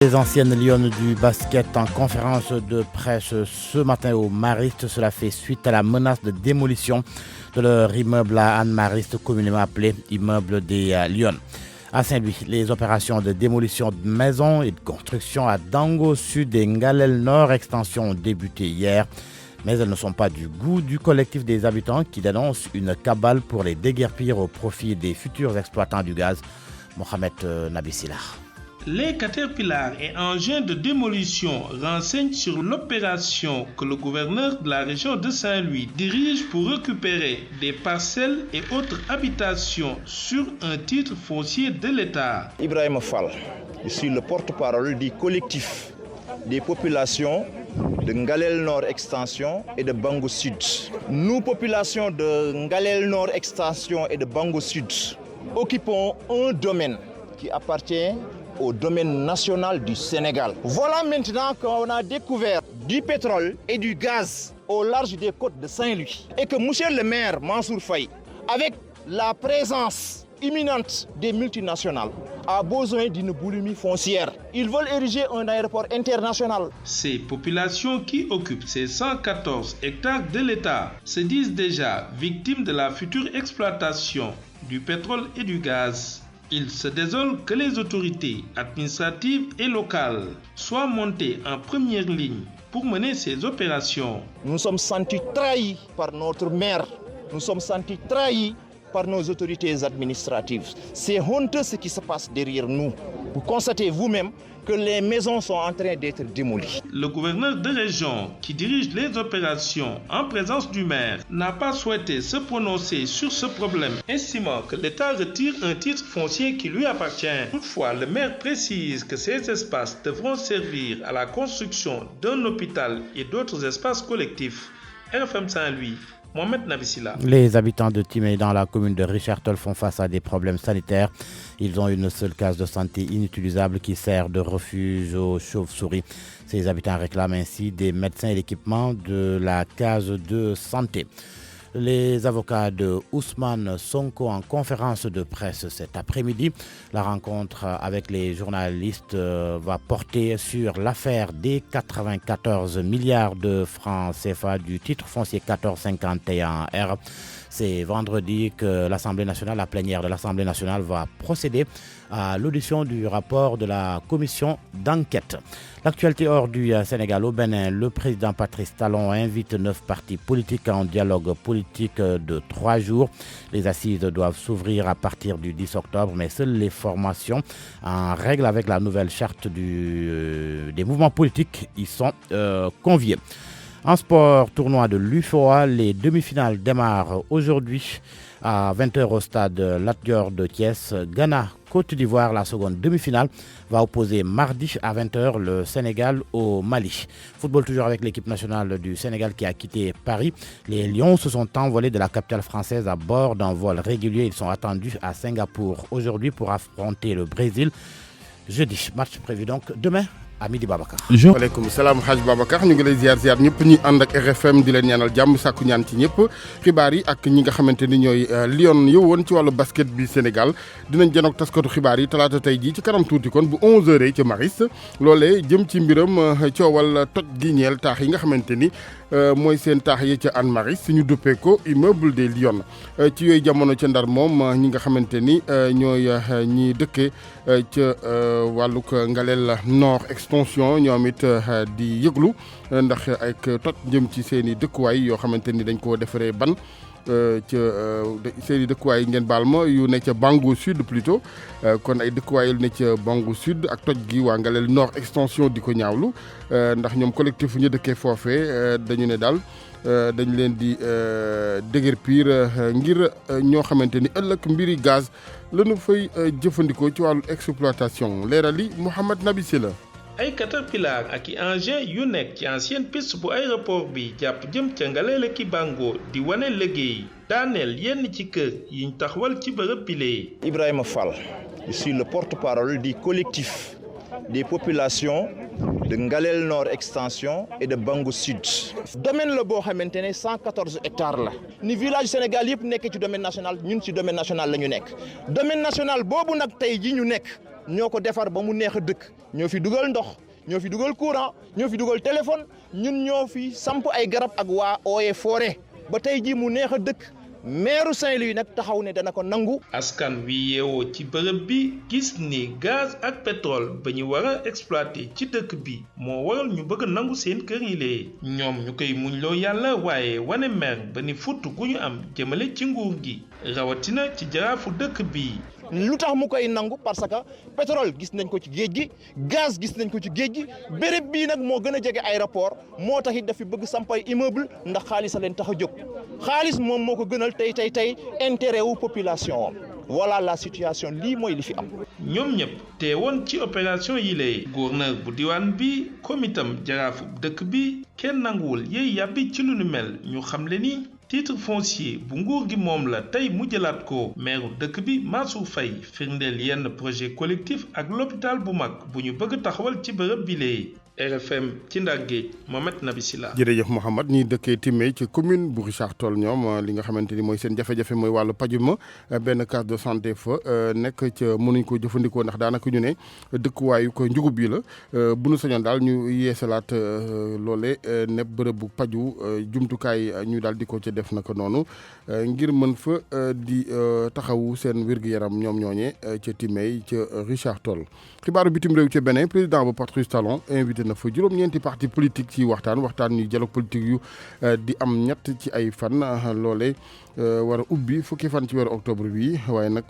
Les anciennes lionnes du basket en conférence de presse ce matin au Mariste. Cela fait suite à la menace de démolition de leur immeuble à Anne-Mariste, communément appelé immeuble des Lionnes. À Saint-Louis, les opérations de démolition de maisons et de construction à Dango Sud et Ngalel Nord extension ont débuté hier. Mais elles ne sont pas du goût du collectif des habitants qui dénonce une cabale pour les déguerpir au profit des futurs exploitants du gaz. Mohamed Nabissila. Les caterpillars et engins de démolition renseignent sur l'opération que le gouverneur de la région de Saint-Louis dirige pour récupérer des parcelles et autres habitations sur un titre foncier de l'État. Ibrahim Fall, je suis le porte-parole du collectif des populations de Ngalel Nord Extension et de Bango Sud. Nous, populations de Ngalel Nord Extension et de Bango Sud, occupons un domaine qui appartient au domaine national du Sénégal. Voilà maintenant qu'on a découvert du pétrole et du gaz au large des côtes de Saint-Louis. Et que monsieur le maire Mansour Faye, avec la présence imminente des multinationales, a besoin d'une boulimie foncière. Ils veulent ériger un aéroport international. Ces populations qui occupent ces 114 hectares de l'État se disent déjà victimes de la future exploitation du pétrole et du gaz. Il se désole que les autorités administratives et locales soient montées en première ligne pour mener ces opérations. Nous sommes sentis trahis par notre maire. Nous sommes sentis trahis par nos autorités administratives. C'est honteux ce qui se passe derrière nous. Vous constatez vous-même que les maisons sont en train d'être démolies. Le gouverneur de région qui dirige les opérations en présence du maire n'a pas souhaité se prononcer sur ce problème, estimant que l'État retire un titre foncier qui lui appartient. Toutefois, le maire précise que ces espaces devront servir à la construction d'un hôpital et d'autres espaces collectifs. RFM Saint-Louis. Mohamed Nabissila. Les habitants de Timé dans la commune de Richardol font face à des problèmes sanitaires. Ils ont une seule case de santé inutilisable qui sert de refuge aux chauves-souris. Ces habitants réclament ainsi des médecins et l'équipement de la case de santé. Les avocats de Ousmane Sonko en conférence de presse cet après-midi. La rencontre avec les journalistes va porter sur l'affaire des 94 milliards de francs CFA du titre foncier 1451R. C'est vendredi que l'Assemblée nationale, la plénière de l'Assemblée nationale va procéder à l'audition du rapport de la commission d'enquête. L'actualité hors du Sénégal, au Bénin, le président Patrice Talon invite 9 partis politiques en dialogue politique de 3 jours. Les assises doivent s'ouvrir à partir du 10 octobre, mais seules les formations en règle avec la nouvelle charte des mouvements politiques y sont conviées. En sport, tournoi de l'UFOA, les demi-finales démarrent aujourd'hui à 20h au stade Lat Dior de Thiès. Ghana, Côte d'Ivoire, la seconde demi-finale, va opposer mardi à 20h le Sénégal au Mali. Football toujours avec l'équipe nationale du Sénégal qui a quitté Paris. Les Lions se sont envolés de la capitale française à bord d'un vol régulier. Ils sont attendus à Singapour aujourd'hui pour affronter le Brésil. Jeudi, match prévu donc demain à midi Babacar. Waaleykum salaam Hadj Babacar ñu ngi lay ziar ñëpp ñi ànd ak RFM di leen ñaanal jàmm sàkku ñaan ci ñëpp xibaar yi ak ñi nga xamante ni ñooy Lion yow woon ci wàllu basket bi Sénégal dinañ janoog taskatu xibaar yi talaata tey jii ci kanam tuuti kon bu 11h ci Mariste loolee jëm ci mbiram coowal toj gi ñeel taax yi nga xamante ni mooy seen taax yi ca Anne Mariste ñu duppee ko immeuble des Lions ci yooyu jamono ca Ndar moom ñi nga xamante ni ñooy ñi dëkkee ca wàllug Ngalel Nord extension ñoom it di yëglu ndax ak toj jëm ci seen i dëkkuwaay yoo xamante ni dañ koo defaree ban ca seen i dëkkuwaay ngeen baal ma yu ne ca Bango Sud plutôt kon ay dëkkuwaay yu ne ca Bango Sud ak toj gi waa Ngalel Nord extension di ko ñaawlu ndax ñoom collectif ñu dëkkee foofee dañu ne daal dañ leen di déguerpir ngir ñoo xamante ni ëllëg mbiri gaz lañu fay jëfandikoo ci wàllu exploitation leerali Mouhamed Nabissila. ay caterpillar ak i engin yu nekk ci ancienne piste bu aéroport bi jàpp jëm ca Ngalel ki Bango di wane liggéey daaneel yenn ci kër yiñ taxawal ci bërëb bile. Ibrahim Fall, je suis le porte-parole du collectif des populations de Ngalel Nord Extension et de Bango Sud. Domaine la boo xamante ne 114 hectares la ni village Sénégal yëpp nekk ci domaine national ñun ci domaine national la ñu nekk domaine national boobu nag tey ji ñu nekk ñoo ko defar ba mu neex a dëkk ñoo fi dugal ndox ñoo fi dugal courant ñoo fi dugal téléphone ñun ñoo fi samp ay garab ak waa Eaux et Forêts ba tey jii mu neex a dëkk maire Saint-Louis nag taxaw ne dana ko nangu. askan wi yeewoo ci bërëb bi gis ni gaz ak pétrole ba ñu war a exploiter ci dëkk bi moo waral ñu bëgg nangu seen kër yi lee ñoom ñu koy muñ loo yàlla waaye wane mer ba ni futt gu ñu am jëmale ci nguur gi rawatina ci jaraafu dëkk bi. lu tax mu koy nangu parce que pétrole gis nañ ko ci géej gi gaz gis nañ ko ci géej gi béréb bii nag moo gën a jege aéroport moo tax it dafi bëgg sampay immeuble ndax xaalis a leen tax a jóg xaalis moom moo ko gënal tey intérêt wu population voilà la situation lii mooy li fi am. ñoom ñëpp teewoon ci opération yi lay gouverneur bu diwaan bi komitam jaraafu dëkk bi kenn nanguwul yey yàbbi ci lu nu mel ñu xamle ni titre foncier bu nguur gi moom la tey mu jëlaat ko maire dëkk bi Mansour Faye firndeel yenn projet collectif ak l'hôpital bu mag bu ñu bëgg taxawal ci bërëb bi lee RFM ci Ndar Géej Mohamed Nabi Sila. jërëjëf Mouhamed ñi dëkkee Timé ci commune bu Richard Toll ñoom li nga xamante ni mooy seen jafe-jafe mooy wàllu pajuma benn case de santé fa nekk ca mënuñ ko jëfandikoo ndax daanaka ñu ne dëkkuwaayu ko njugub bi la bu nu sañoon daal ñu yeesalaat loole ne bërëb bu paju jumtukaay ñu daal di ko ca def naka noonu ngir mën fa di taxawu seen wér-gu-yaram ñoom ñooñee ca Timé ca Richard Toll. xibaaru bitim réew ca Bénin président ba Patrice Talon invité na fa juróom-ñeenti parti politique ci waxtaan yu dialogue politique yu di am ñett ci ay fan loole war a ubbi fukki fan ci weeru octobre bi waaye nag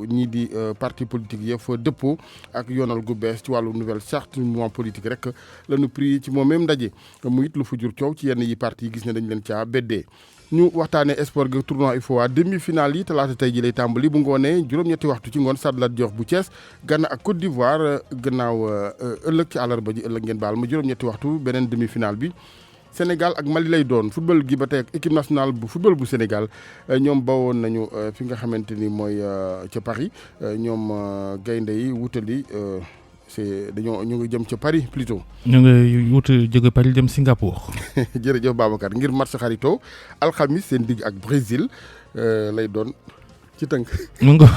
ñii di parti politique yi fa dëppoo ak yoonal gu bees ci wàllu nouvelle charte mouvement politique rek la ñu pris ci moom même ndaje mu it lu fa jur coow ci yenn yi parti yi gis ne dañ leen caa beddee. ñu waxtaanee sport gi tournoi UFOA demi-finale yi talaata tey ji lay tàmbali bu ngoonee juróom-ñetti waxtu ci ngoon Stade Lat Dior bu Thiès Ghana ak Côte d'Ivoire gannaaw ëllëg ci àllarba ji ëllëg ngeen baal ma juróom-ñetti waxtu beneen demi-finale bi Sénégal ak Mali lay doon football gi ba tey ak équipe nationale bu football bu Sénégal ñoom bawoon nañu fi nga xamante ni mooy ca Paris ñoom gaynde yi wutali ñu ngi jëm ca Paris plutôt. ñu ngi wut jóge Paris jëm Singapour. jërëjëf Babacar ngir match xaritoo alxamis seen digg ak Brésil lay doon ci tënk.